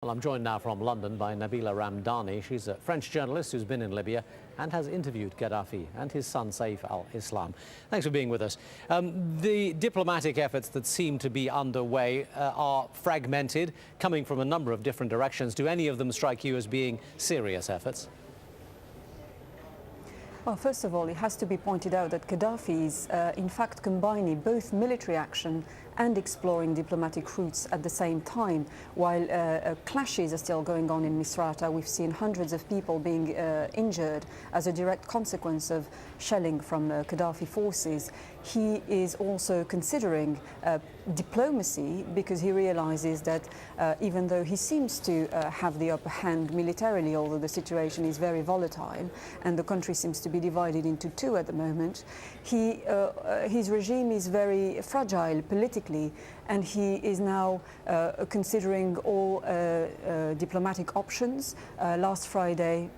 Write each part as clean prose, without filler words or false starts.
Well, I'm joined now from London by Nabila Ramdani. She's a French journalist who's been in Libya and has interviewed Gaddafi and his son Saif al-Islam. Thanks for being with us. The diplomatic efforts that seem to be underway are fragmented, coming from a number of different directions. Do any of them strike you as being serious efforts? Well, first of all, it has to be pointed out that Gaddafi is, in fact, combining both military action and exploring diplomatic routes at the same time. While clashes are still going on in Misrata, we've seen hundreds of people being injured as a direct consequence of shelling from Gaddafi forces. He is also considering diplomacy because he realizes that even though he seems to have the upper hand militarily, although the situation is very volatile and the country seems to be divided into two at the moment, his regime is very fragile politically, and he is now considering all diplomatic options. Last Friday,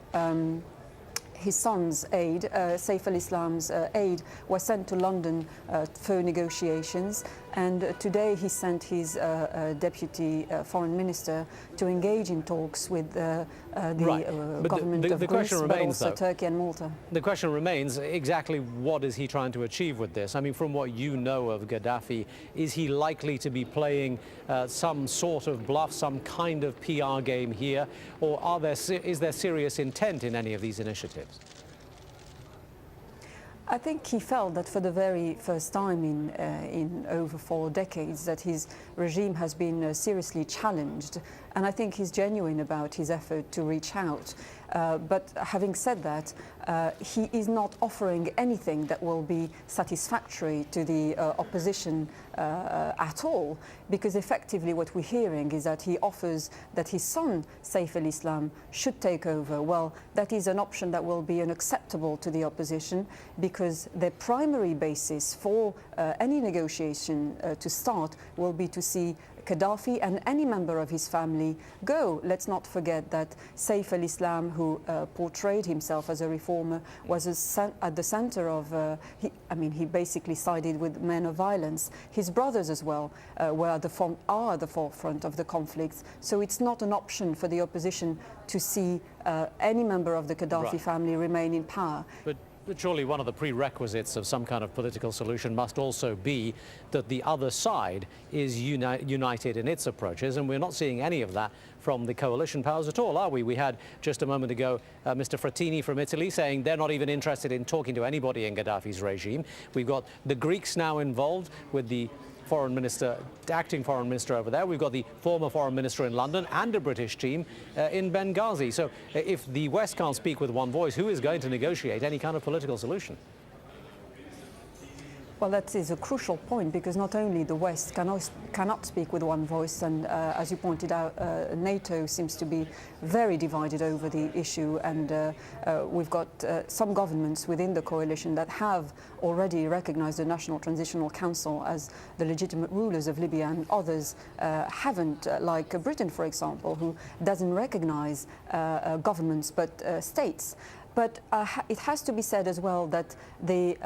his son's aide, Saif al-Islam's aide, was sent to London for negotiations, and today he sent his deputy foreign minister to engage in talks with the government of Greece, but also Turkey and Malta. The question remains, exactly what is he trying to achieve with this? I mean, from what you know of Gaddafi, is he likely to be playing some sort of bluff, some kind of PR game here, or is there serious intent in any of these initiatives? I think he felt that for the very first time in over 4 decades that his regime has been seriously challenged, and I think he's genuine about his effort to reach out. But having said that, he is not offering anything that will be satisfactory to the opposition at all, because effectively what we're hearing is that he offers that his son, Saif al-Islam, should take over. Well, that is an option that will be unacceptable to the opposition, because their primary basis for any negotiation to start will be to see Gaddafi and any member of his family go. Let's not forget that Saif al-Islam, who portrayed himself as a reformer, was at the center of, he basically sided with men of violence. His brothers as well are at the forefront of the conflicts. So it's not an option for the opposition to see any member of the Gaddafi family remain in power. But surely one of the prerequisites of some kind of political solution must also be that the other side is united in its approaches, and we're not seeing any of that from the coalition powers at all, are we? We had just a moment ago Mr. Frattini from Italy saying they're not even interested in talking to anybody in Gaddafi's regime. We've got the Greeks now involved with the foreign minister, acting foreign minister over there. We've got the former foreign minister in London and a British team in Benghazi. So if the West can't speak with one voice, who is going to negotiate any kind of political solution? Well, that is a crucial point, because not only the West cannot speak with one voice, and as you pointed out, NATO seems to be very divided over the issue, and we've got some governments within the coalition that have already recognized the National Transitional Council as the legitimate rulers of Libya, and others haven't, like Britain, for example, who doesn't recognize governments but states. But it has to be said as well that the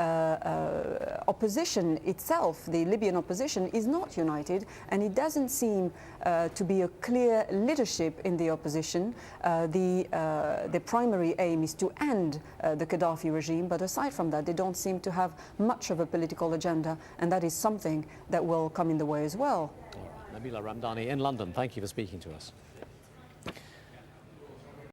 opposition itself, the Libyan opposition, is not united, and it doesn't seem to be a clear leadership in the opposition. The primary aim is to end the Gaddafi regime, but aside from that, they don't seem to have much of a political agenda, and that is something that will come in the way as well. Nabila Ramdani in London, thank you for speaking to us.